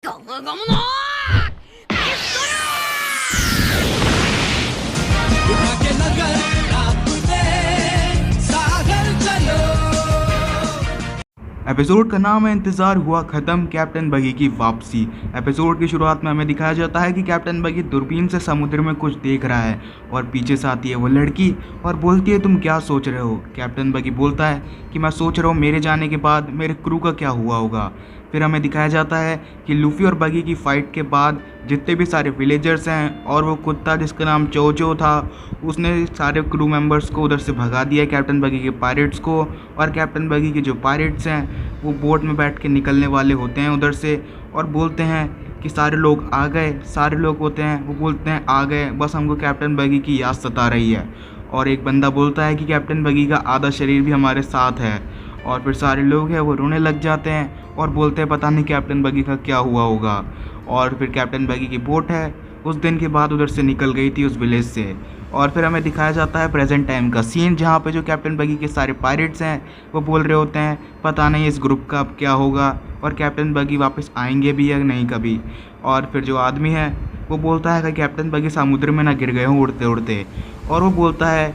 このゴムのएपिसोड का नाम है इंतज़ार हुआ ख़त्म कैप्टन बगी की वापसी। एपिसोड की शुरुआत में हमें दिखाया जाता है कि कैप्टन बगी दूरबीन से समुद्र में कुछ देख रहा है और पीछे से आती है वो लड़की और बोलती है तुम क्या सोच रहे हो। कैप्टन बगी बोलता है कि मैं सोच रहा हूँ मेरे जाने के बाद मेरे क्रू का क्या हुआ होगा। फिर हमें दिखाया जाता है कि लूफी और बगी की फ़ाइट के बाद जितने भी सारे विलेजर्स हैं और वो कुत्ता जिसका नाम चोचो था उसने सारे क्रू मेंबर्स को उधर से भगा दिया कैप्टन बगी के पायरेट्स को। और कैप्टन बगी के जो पायरेट्स हैं वो बोट में बैठ के निकलने वाले होते हैं उधर से और बोलते हैं कि सारे लोग आ गए। सारे लोग होते हैं वो बोलते हैं आ गए, बस हमको कैप्टन बगी की याद सता रही है। और एक बंदा बोलता है कि कैप्टन बगी का आधा शरीर भी हमारे साथ है। और फिर सारे लोग हैं वो रोने लग जाते हैं और बोलते हैं पता नहीं कैप्टन बगी का क्या हुआ होगा। और फिर कैप्टन बगी की बोट है उस दिन के बाद उधर से निकल गई थी उस विलेज से। और फिर हमें दिखाया जाता है प्रेजेंट टाइम का सीन जहाँ पे जो कैप्टन बगी के सारे पायरेट्स हैं वो बोल रहे होते हैं पता नहीं इस ग्रुप का अब क्या होगा और कैप्टन बगी वापस आएंगे भी या नहीं कभी। और फिर जो आदमी है वो बोलता है कि कैप्टन बगी समुद्र में ना गिर गए हों उड़ते उड़ते। और वो बोलता है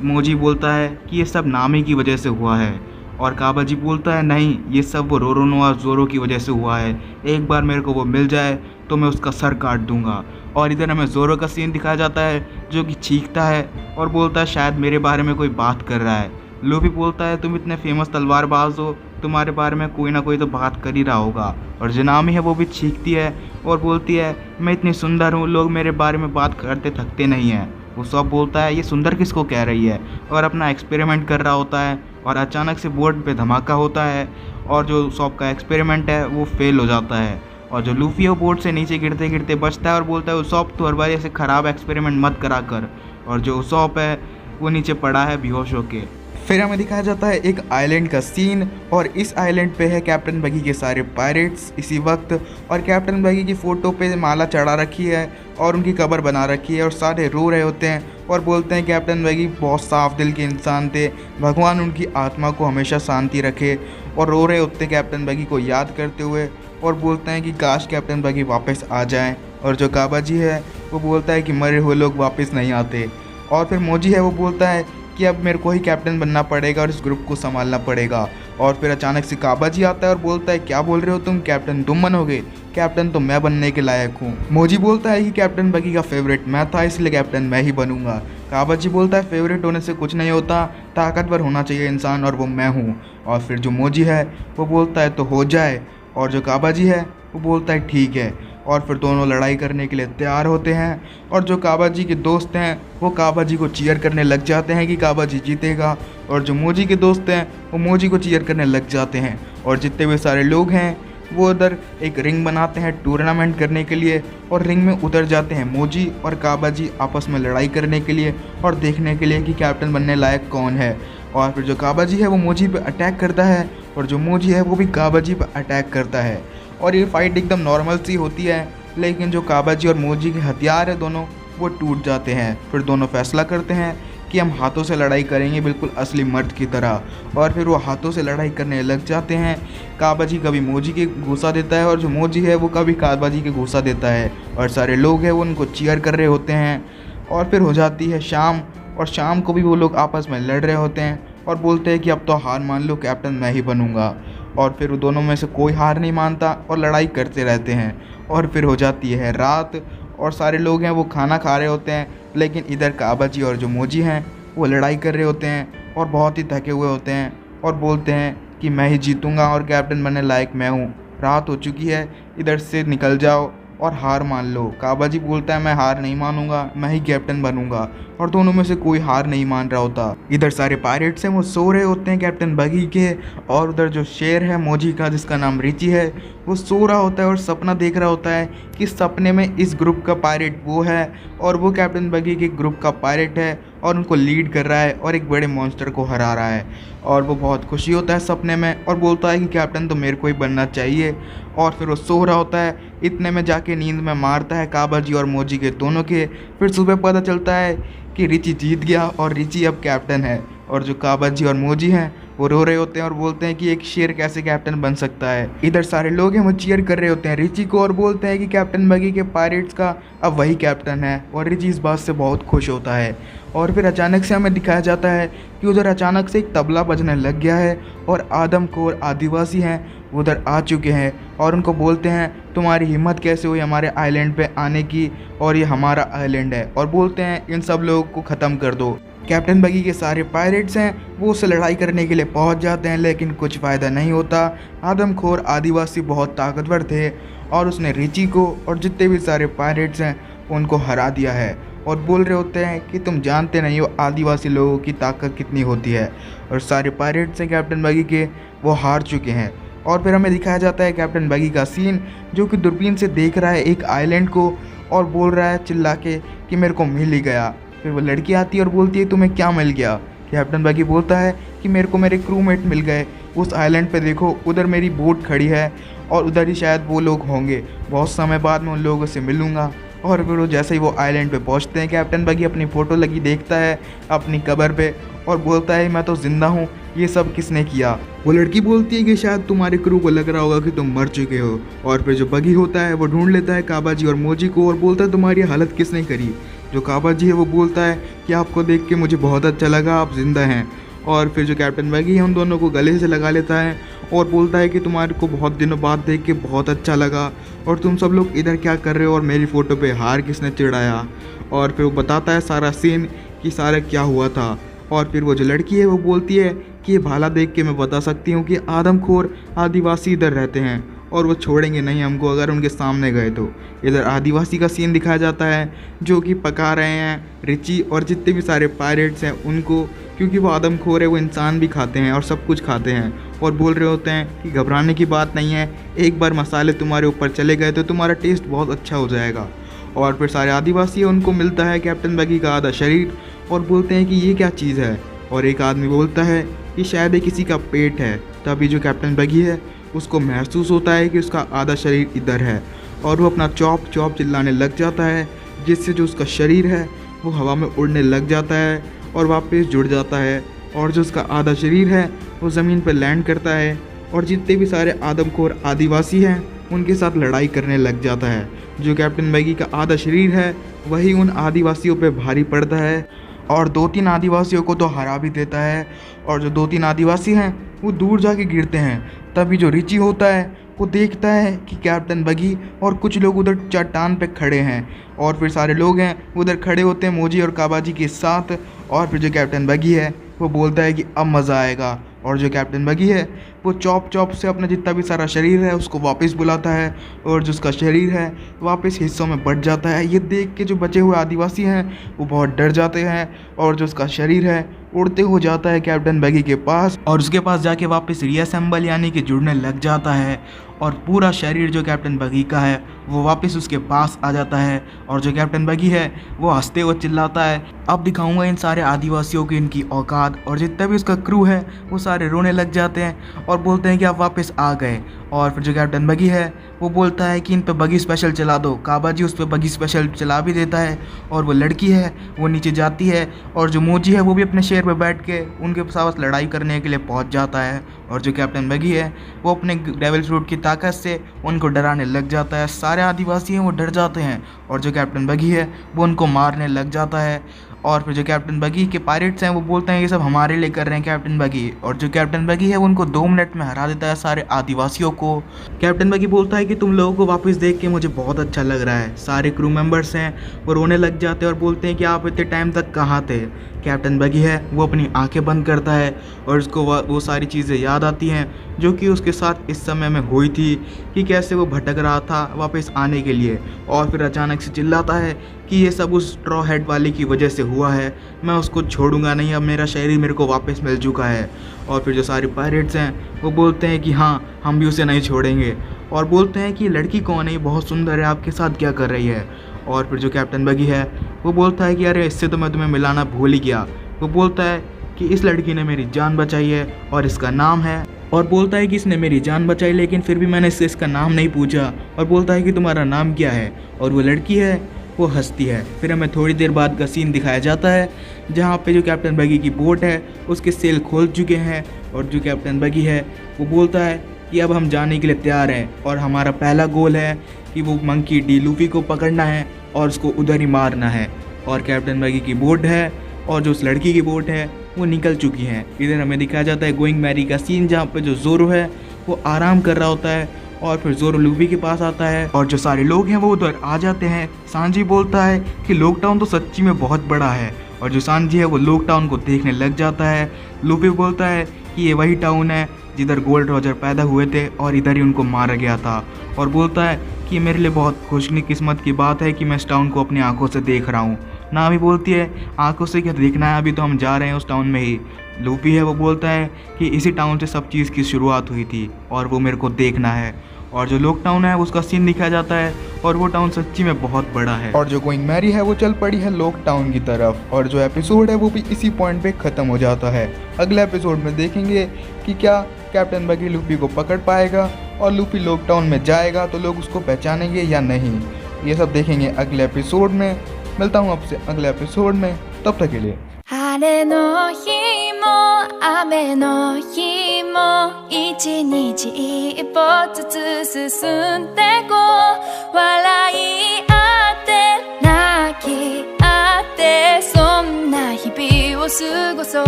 मोजी बोलता है कि ये सब नामी की वजह से हुआ है। और काबाजी बोलता है नहीं ये सब वो रोरोनोआ जोरो की वजह से हुआ है, एक बार मेरे को वो मिल जाए तो मैं उसका सर काट दूंगा। और इधर हमें जोरो का सीन दिखाया जाता है जो कि चीखता है और बोलता है शायद मेरे बारे में कोई बात कर रहा है। लूफी बोलता है तुम इतने फेमस तलवारबाज हो, तुम्हारे बारे में कोई ना कोई तो बात कर ही रहा होगा। और जो नामी है वो भी चीखती है और बोलती है मैं इतनी सुंदर हूँ, लोग मेरे बारे में बात करते थकते नहीं हैं। वो सब बोलता है ये सुंदर किसको कह रही है और अपना एक्सपेरिमेंट कर रहा होता है। और अचानक से बोर्ड पे धमाका होता है और जो सॉप का एक्सपेरिमेंट है वो फेल हो जाता है। और जो लूफी है वो बोर्ड से नीचे गिरते गिरते बचता है और बोलता है उसॉप तो हर बार ऐसे ख़राब एक्सपेरिमेंट मत करा कर। और जो उसॉप है वो नीचे पड़ा है बेहोश होके। फिर हमें दिखाया जाता है एक आइलैंड का सीन और इस आइलैंड पे है कैप्टन बगी के सारे पायरेट्स इसी वक्त। और कैप्टन बगी की फ़ोटो पे माला चढ़ा रखी है और उनकी कब्र बना रखी है और सारे रो रहे होते हैं और बोलते हैं कैप्टन बगी बहुत साफ दिल के इंसान थे, भगवान उनकी आत्मा को हमेशा शांति रखे। और रो रहे होते हैं कैप्टन बगी को याद करते हुए और बोलते हैं कि काश कैप्टन बगी वापस आ जाएं। और जो काबाजी है वो बोलता है कि मरे हुए लोग वापस नहीं आते। और फिर मोजी है वो बोलता है कि अब मेरे को ही कैप्टन बनना पड़ेगा और इस ग्रुप को संभालना पड़ेगा। और फिर अचानक से काबाजी आता है और बोलता है क्या बोल रहे हो तुम, कैप्टन तुम बनोगे, कैप्टन तो मैं बनने के लायक हूँ। मोजी बोलता है कि कैप्टन बगी का फेवरेट मैं था इसलिए कैप्टन मैं ही बनूंगा। काबाजी बोलता है फेवरेट होने से कुछ नहीं होता, ताकतवर होना चाहिए इंसान और वो मैं हूँ। और फिर जो मोजी है वो बोलता है तो हो जाए। और जो काबाजी है वो बोलता है ठीक है। और फिर दोनों लड़ाई करने के लिए तैयार होते हैं। और जो काबाजी के दोस्त हैं वो काबाजी को चीयर करने लग जाते हैं कि काबाजी जीतेगा। और जो मोजी के दोस्त हैं वो मोजी को चीयर करने लग जाते हैं। और जितने भी सारे लोग हैं वो उधर एक रिंग बनाते हैं टूर्नामेंट करने के लिए और रिंग में उतर जाते हैं मोजी और काबाजी आपस में लड़ाई करने के लिए और देखने के लिए कि कैप्टन बनने लायक कौन है। और फिर जो काबाजी है वो मोजी पे अटैक करता है और जो मोजी है वो भी काबाजी पे अटैक करता है। और ये फाइट एकदम नॉर्मल सी होती है, लेकिन जो काबाजी और मोजी के हथियार है दोनों वो टूट जाते हैं। फिर दोनों फैसला करते हैं कि हम हाथों से लड़ाई करेंगे बिल्कुल असली मर्द की तरह। और फिर वो हाथों से लड़ाई करने लग जाते हैं। काबाजी कभी मोजी के घूसा देता है और जो मोजी है वो कभी काबाजी के घूसा देता है। और सारे लोग हैं वो उनको चीयर कर रहे होते हैं। और फिर हो जाती है शाम और शाम को भी वो लोग आपस में लड़ रहे होते हैं और बोलते हैं कि अब तो हार मान लो, कैप्टन मैं ही बनूंगा। और फिर दोनों में से कोई हार नहीं मानता और लड़ाई करते रहते हैं। और फिर हो जाती है रात और सारे लोग हैं वो खाना खा रहे होते हैं, लेकिन इधर काबाजी और जो मोजी हैं वो लड़ाई कर रहे होते हैं और बहुत ही थके हुए होते हैं और बोलते हैं कि मैं ही जीतूंगा और कैप्टन बनने लायक मैं हूँ। रात हो चुकी है, इधर से निकल जाओ और हार मान लो। काबाजी बोलता है मैं हार नहीं मानूंगा, मैं ही कैप्टन बनूंगा। और दोनों में से कोई हार नहीं मान रहा होता। इधर सारे पायरेट्स हैं वो सो रहे होते हैं कैप्टन बगी के। और उधर जो शेर है मोजी का जिसका नाम रिची है वो सो रहा होता है और सपना देख रहा होता है कि सपने में इस ग्रुप का पायरेट वो है और वो कैप्टन बगी के ग्रुप का पायरेट है और उनको लीड कर रहा है और एक बड़े मॉन्स्टर को हरा रहा है। और वो बहुत खुशी होता है सपने में और बोलता है कि कैप्टन तो मेरे को ही बनना चाहिए। और फिर वो सो रहा होता है, इतने में जाके नींद में मारता है काबाजी और मोजी के दोनों के। फिर सुबह पता चलता है कि रिची जीत गया और रिची अब कैप्टन है। और जो काबाजी और मोजी हैं वो रो रहे होते हैं और बोलते हैं कि एक शेर कैसे कैप्टन बन सकता है। इधर सारे लोग हैं वो चीयर कर रहे होते हैं रिची को और बोलते हैं कि कैप्टन बगी के पायरेट्स का अब वही कैप्टन है, और रिची इस बात से बहुत खुश होता है। और फिर अचानक से हमें दिखाया जाता है कि उधर अचानक से एक तबला बजने लग गया है और आदमखोर आदिवासी हैं उधर आ चुके हैं और उनको बोलते हैं तुम्हारी हिम्मत कैसे हुई हमारे आइलैंड पे आने की, और ये हमारा आइलैंड है, और बोलते हैं इन सब लोगों को ख़त्म कर दो। कैप्टन बगी के सारे पायरेट्स हैं वो उससे लड़ाई करने के लिए पहुंच जाते हैं, लेकिन कुछ फ़ायदा नहीं होता। आदमखोर आदिवासी बहुत ताकतवर थे और उसने रिची को और जितने भी सारे पायरेट्स हैं उनको हरा दिया है, और बोल रहे होते हैं कि तुम जानते नहीं हो आदिवासी लोगों की ताकत कितनी होती है, और सारे पायरेट्स हैं कैप्टन बगी के वो हार चुके हैं। और फिर हमें दिखाया जाता है कैप्टन बगी का सीन जो कि दूरबीन से देख रहा है एक आइलैंड को और बोल रहा है चिल्ला के कि मेरे को मिल ही गया। फिर वो लड़की आती है और बोलती है तुम्हें क्या मिल गया। कैप्टन बगी बोलता है कि मेरे को मेरे क्रूमेट मिल गए, उस आइलैंड पे देखो उधर मेरी बोट खड़ी है और उधर ही शायद वो लोग होंगे, बहुत समय बाद मैं उन लोगों से मिलूँगा। और फिर वो जैसे ही वो आइलैंड पे पहुंचते हैं कैप्टन बगी अपनी फ़ोटो लगी देखता है अपनी कब्र पे और बोलता है मैं तो ज़िंदा हूँ, ये सब किसने किया। वो लड़की बोलती है कि शायद तुम्हारे क्रू को लग रहा होगा कि तुम मर चुके हो। और फिर जो बगी होता है वो ढूंढ लेता है काबाजी और मोजी को और बोलता है तुम्हारी हालत किसने करी। जो काबाजी है वो बोलता है कि आपको देख के मुझे बहुत अच्छा लगा, आप जिंदा हैं। और फिर जो कैप्टन बगी है उन दोनों को गले से लगा लेता है और बोलता है कि तुम्हारे को बहुत दिनों बाद देख के बहुत अच्छा लगा, और तुम सब लोग इधर क्या कर रहे हो और मेरी फ़ोटो पे हार किसने चिढ़ाया। और फिर वो बताता है सारा सीन कि सारा क्या हुआ था। और फिर वो जो लड़की है वो बोलती है कि ये भाला देख के मैं बता सकती हूँ कि आदमखोर आदिवासी इधर रहते हैं और वो छोड़ेंगे नहीं हमको अगर उनके सामने गए तो। इधर आदिवासी का सीन दिखाया जाता है जो कि पका रहे हैं रिची और जितने भी सारे पायरेट्स हैं उनको, क्योंकि वो आदमखोर है, वो इंसान भी खाते हैं और सब कुछ खाते हैं, और बोल रहे होते हैं कि घबराने की बात नहीं है, एक बार मसाले तुम्हारे ऊपर चले गए तो तुम्हारा टेस्ट बहुत अच्छा हो जाएगा। और फिर सारे आदिवासी उनको मिलता है कैप्टन बगी का आधा शरीर और बोलते हैं कि ये क्या चीज़ है, और एक आदमी बोलता है कि शायद ये किसी का पेट है। तभी जो कैप्टन बगी है उसको महसूस होता है कि उसका आधा शरीर इधर है, और वो अपना चॉप चॉप चिल्लाने लग जाता है, जिससे जो उसका शरीर है वो हवा में उड़ने लग जाता है और वापस जुड़ जाता है, और जो उसका आधा शरीर है वो ज़मीन पर लैंड करता है और जितने भी सारे आदमखोर आदिवासी हैं उनके साथ लड़ाई करने लग जाता है। जो कैप्टन बगी का आधा शरीर है वही उन आदिवासियों पे भारी पड़ता है और 2-3 आदिवासियों को तो हरा भी देता है, और जो 2-3 आदिवासी हैं वो दूर जाके गिरते हैं। तभी जो रिची होता है वो देखता है कि कैप्टन बगी और कुछ लोग उधर चट्टान पे खड़े हैं, और फिर सारे लोग हैं उधर खड़े होते हैं मोजी और काबाजी के साथ। और फिर जो कैप्टन बगी है वो बोलता है कि अब मज़ा आएगा, और जो कैप्टन बगी है वो चॉप चॉप से अपना जितना भी सारा शरीर है उसको वापस बुलाता है, और जो उसका शरीर है वापस हिस्सों में बट जाता है। ये देख के जो बचे हुए आदिवासी हैं वो बहुत डर जाते हैं, और जो उसका शरीर है उड़ते हो जाता है कैप्टन बगी के पास, और उसके पास जाके वापस रीअसेंबल यानी कि जुड़ने लग जाता है, और पूरा शरीर जो कैप्टन बगी का है वो वापस उसके पास आ जाता है। और जो कैप्टन बगी है वो हंसते हुए चिल्लाता है अब दिखाऊंगा इन सारे आदिवासियों की इनकी औकात, और जितना भी उसका क्रू है वो सारे रोने लग जाते हैं और बोलते हैं कि आप वापस आ गए। और फिर जो कैप्टन बगी है वो बोलता है कि इन पे बगी स्पेशल चला दो। काबाजी उस पर बगी स्पेशल चला भी देता है, और वो लड़की है वो नीचे जाती है, और जो मोजी है वो भी अपने शेर पे बैठ के उनके साथ लड़ाई करने के लिए पहुंच जाता है। और जो कैप्टन बगी है वो अपने डेविल फ्रूट की ताकत से उनको डराने लग जाता है। सारे आदिवासी हैं वो डर जाते हैं, और जो कैप्टन बगी है वो उनको मारने लग जाता है। और फिर जो कैप्टन बगी के पायरेट्स हैं वो बोलते हैं ये सब हमारे लिए कर रहे हैं कैप्टन बगी, और जो कैप्टन बगी है वो उनको 2 मिनट में हरा देता है सारे आदिवासियों को। कैप्टन बगी बोलता है कि तुम लोगों को वापस देख के मुझे बहुत अच्छा लग रहा है। सारे क्रू मेंबर्स हैं वो रोने लग जाते हैं और बोलते हैं कि आप इतने टाइम तक कहाँ थे। कैप्टन बगी है वो अपनी आंखें बंद करता है और उसको वो सारी चीज़ें याद आती हैं जो कि उसके साथ इस समय में हुई थी, कि कैसे वो भटक रहा था वापस आने के लिए, और फिर अचानक से चिल्लाता है कि ये सब उस स्ट्रॉ हेड वाले की वजह से हुआ है, मैं उसको छोड़ूंगा नहीं, अब मेरा शरीर मेरे को वापस मिल चुका है। और फिर जो सारे पायरेट्स हैं वो बोलते हैं कि हाँ हम भी उसे नहीं छोड़ेंगे, और बोलते हैं कि लड़की कौन है, ये बहुत सुंदर है, आपके साथ क्या कर रही है। और फिर जो कैप्टन बगी है वो बोलता है कि अरे इससे तो मैं तुम्हें मिलाना भूल ही गया। वो बोलता है कि इस लड़की ने मेरी जान बचाई है और इसका नाम है, और बोलता है कि इसने मेरी जान बचाई लेकिन फिर भी मैंने इससे इसका नाम नहीं पूछा, और बोलता है कि तुम्हारा नाम क्या है। और वो लड़की है वो हंसती है। फिर हमें थोड़ी देर बाद का सीन दिखाया जाता है जहाँ पे जो कैप्टन बगी की बोट है उसके सेल खोल चुके हैं और जो कैप्टन बगी है वो बोलता है कि अब हम जाने के लिए तैयार हैं और हमारा पहला गोल है कि वो मंकी डी लूफी को पकड़ना है और उसको उधर ही मारना है। और कैप्टन बगी की बोट है और जो उस लड़की की बोट है वो निकल चुकी है। इधर हमें दिखाया जाता है गोइंग मैरी का सीन जहाँ पे जो जोरो है वो आराम कर रहा होता है और फिर जोरो लूफी के पास आता है और जो सारे लोग हैं वो उधर आ जाते हैं। सांजी बोलता है कि लोक टाउन तो सच्ची में बहुत बड़ा है और जो सांजी है वो लोक टाउन को देखने लग जाता है। लूफी बोलता है कि ये वही टाउन है जिधर गोल्ड रॉजर पैदा हुए थे और इधर ही उनको मारा गया था और बोलता है कि मेरे लिए बहुत खुशकिस्मत की बात है कि मैं इस टाउन को अपनी आंखों से देख रहा हूँ। नामी बोलती है आंखों से क्या देखना है, अभी तो हम जा रहे हैं उस टाउन में ही। लूफी है वो बोलता है कि इसी टाउन से सब चीज़ की शुरुआत हुई थी और वो मेरे को देखना है। और जो लोक टाउन है उसका सीन दिखाया जाता है और वो टाउन सच्ची में बहुत बड़ा है। और जो गोइंग मैरी है वो चल पड़ी है लोक टाउन की तरफ और जो एपिसोड है वो भी इसी पॉइंट पे ख़त्म हो जाता है। अगले एपिसोड में देखेंगे कि क्या कैप्टन बगी लूफी को पकड़ पाएगा और लूफी लोक टाउन में जाएगा तो लोग उसको पहचानेंगे या नहीं, ये सब देखेंगे अगले एपिसोड में। मिलता हूँ आपसे अगले एपिसोड में, तब तक के लिए। 晴れの日も雨の日も一日一歩ずつ進んでこう笑い合って泣き合ってそんな日々を過ごそ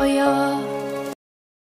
うよ